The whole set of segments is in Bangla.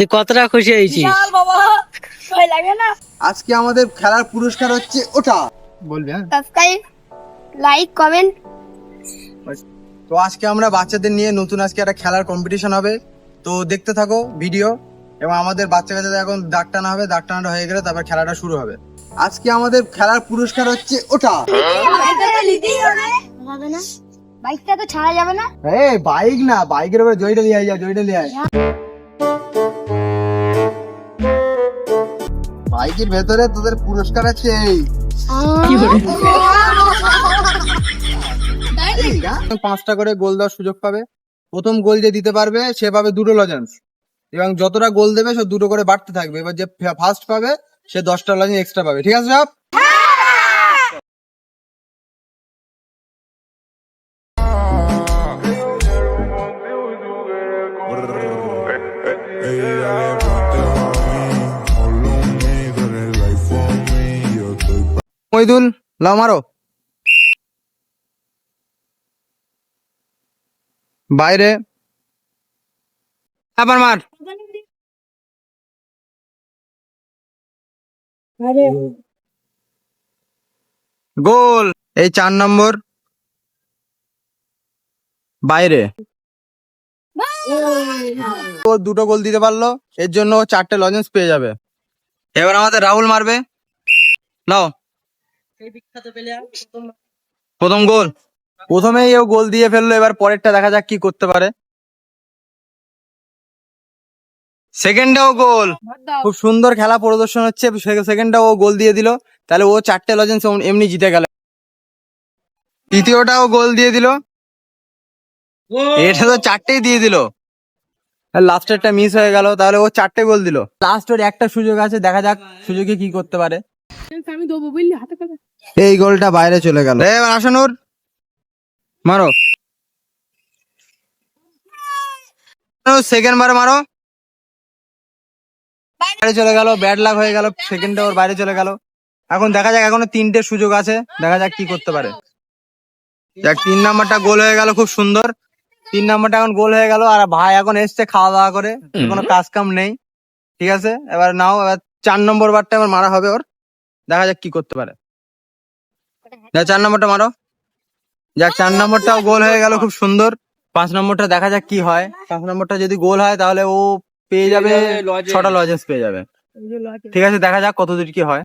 তুই কতটা খুশি হয়েছিস? বাবা ভয় লাগে না? আজকে আমাদের খেলার পুরস্কার হচ্ছে ওটা বলবি। হ্যাঁ, সাবস্ক্রাইব, লাইক, কমেন্ট। তো আজকে আমরা বাচ্চাদের নিয়ে নতুন আজকে একটা খেলার কম্পিটিশন হবে, তো দেখতে থাকো ভিডিও। এবং আমাদের বাচ্চা কাচ্চাদের এখন দাগ টানা হবে, দাগ টানাটা হয়ে গেলে তারপর খেলাটা শুরু হবে। আজকে আমাদের খেলার পুরস্কার হচ্ছে ওটা। বাইকটা তো ছাড়া যাবে না। এই বাইক না, বাইকের উপরে জয়টা নিয়ে যা, জয়টা নিয়ে আয়। বাইকের ভেতরে তোদের পুরস্কার আছে এই। পাঁচটা করে গোল দেওয়ার সুযোগ পাবে। প্রথম গোল যে দিতে পারবে সে পাবে 2টো লজেন্স, এবং যতটা গোল দেবে সে 2টো করে বাড়তে থাকবে। এবার যে ফার্স্ট পাবে সে 10টা লজেন্স এক্সট্রা পাবে। ঠিক আছে সব? মইদুল লাও মারো। বাইরে আবার মার। গোল। এই 4 নম্বর বাইরে। ও 2টো গোল দিতে পারলো, এর জন্য ও 4টে লজেন্স পেয়ে যাবে। এবার আমাদের রাহুল মারবে। নাও প্রথম গোল। প্রথমেই ও গোল দিয়ে ফেললো, এবার পরেরটা দেখা যাক কি করতে পারে। সেকেন্ডটাও গোল। খুব সুন্দর খেলা প্রদর্শন হচ্ছে। সেকেন্ডটাও ও গোল দিয়ে দিল, তাহলে ও 4টে লজেন্স এমনি জিতে গেল। তৃতীয়টাও গোল দিয়ে দিল, এটা তো 4টেই দিয়ে দিল। লাস্টেরটা মিস হয়ে গেল, তাহলে ও 4টে গোল দিল। লাস্ট ওর একটা সুযোগ আছে, দেখা যাক সুযোগে কি করতে পারে। এই গোলটা বাইরে চলে গেল। এবার আসানুর মারো, সেকেন্ড বার মারো। বাইরে চলে গেল, ব্যাড লাক হয়ে গেল। সেকেন্ডটা ওর বাইরে চলে গেল। এখন দেখা যাক, এখনো 3টে সুযোগ আছে, দেখা যাক কি করতে পারে। দেখ 3 নাম্বারটা গোল হয়ে গেল, খুব সুন্দর। 3 নাম্বারটা এখন গোল হয়ে গেল, আর ভাই এখন এসছে খাওয়া দাওয়া করে, কোনো কাজ কাম নেই। ঠিক আছে, এবার নাও, এবার 4 নম্বর বারটা এবার মারা হবে ওর, দেখা যাক কি করতে পারে। 4 নম্বরটা মারো। যাক 4 নম্বরটাও গোল হয়ে গেল, খুব সুন্দর। 5 নম্বরটা দেখা যাক কি হয়। 5 নম্বরটা যদি গোল হয় তাহলে ও পেয়ে যাবে 6টা লজেন্স পেয়ে যাবে। ঠিক আছে, দেখা যাক কত দূর কি হয়।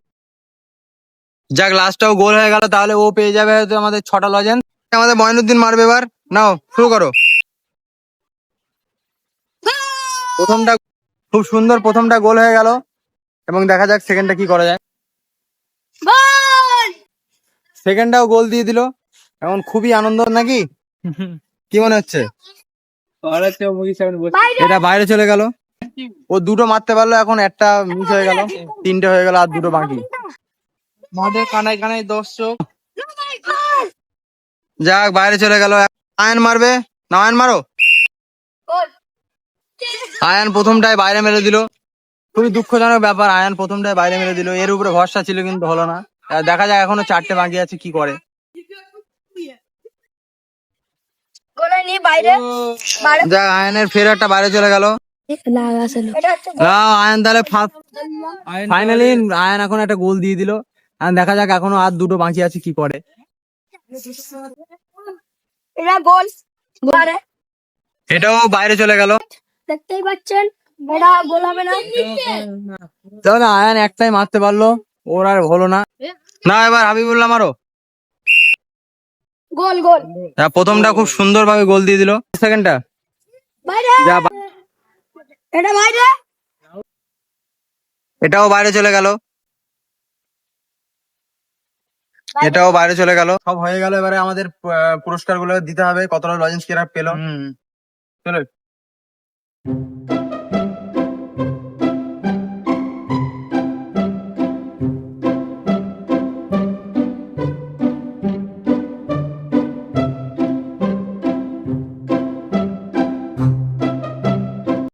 যাক লাস্টটাও গোল হয়ে গেল, তাহলে ও পেয়ে যাবে হয়তো আমাদের 6টা লজেন্স। আমাদের মঈনুদ্দিন মারবে এবার। নাও শুরু করো। প্রথমটা খুব সুন্দর, প্রথমটা গোল হয়ে গেল, এবং দেখা যাক সেকেন্ডটা কি করা যায়। সেকেন্ডটাও গোল দিয়ে দিল, এখন খুবই আনন্দ নাকি, কি মনে হচ্ছে? এটা বাইরে চলে গেল। ও 2টো মারতে পারলো, এখন একটা মিস হয়ে গেল, 3টে হয়ে গেল, আর 2টো বাকি। মাঠের কানায় কানায় দর্শক। যাক বাইরে চলে গেল। আয়ন মারবে, না আয়ন মারো। আয়ান প্রথমটায় বাইরে মেরে দিল, খুবই দুঃখজনক ব্যাপার। আয়ান প্রথমটায় বাইরে মেরে দিল, এর উপরে ভরসা ছিল কিন্তু হলো না। দেখা যাক এখনো 4টে বাকি আছে, কি করে। যাক আয়ানের ফের একটা বাইরে চলে গেল। আয়ান তাহলে ফাইনালি আয়ান এখন একটা গোল দিয়ে দিল। দেখা যাক এখনো আর 2টো বাকি আছে, কি করে। এটাও বাইরে চলে গেল। দেখতেই পাচ্ছেন, এটা গোল হবে না। তাহলে আয়ান একটাই মারতে পারলো, ওর আর হলো না। না এবার হাবিবুল্লাহ মারো। গোল গোল। প্রথমটা খুব সুন্দর ভাবে গোল দিয়ে দিল। সেকেন্ডটা এটা বাইরে, এটাও বাইরে চলে গেল, এটাও বাইরে চলে গেল। সব হয়ে গেল, এবারে আমাদের পুরস্কার গুলো দিতে হবে। কতটা লজেন্স কেরা পেলো চলো।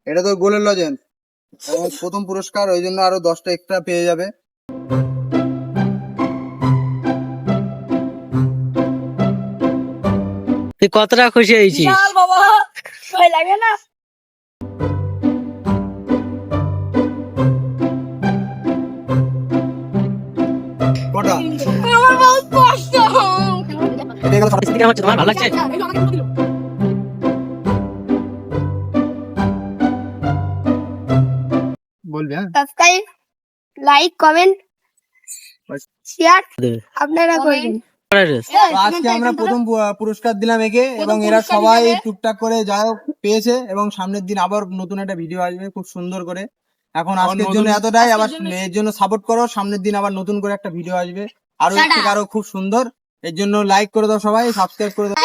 এটা তো গোলের লজেন্স, প্রথম পুরস্কার, ওই জন্য আরো 10টা এক্সট্রা পেয়ে যাবে। তুই কতটা খুশি হয়েছিস? বাবা ভয় লাগে না? কেমন হচ্ছে তোমার ভালো লাগছে? বলবি হ্যাঁ সাবস্ক্রাইব, লাইক, কমেন্ট, শেয়ার আপনারা করবেন। তো আজকে আমরা প্রথম পুরস্কার দিলাম একে এবং এরা সবাই টুকটাক করে যা হোক পেয়েছে এবং সামনের দিন আবার নতুন একটা ভিডিও আসবে খুব সুন্দর করে। এখন আজকের জন্য এতটাই, আবার এর জন্য সাপোর্ট করো, সামনের দিন আবার নতুন করে একটা ভিডিও আসবে আরো এর থেকে আরো খুব সুন্দর। এর জন্য লাইক করে দাও, সবাই সাবস্ক্রাইব করে দাও।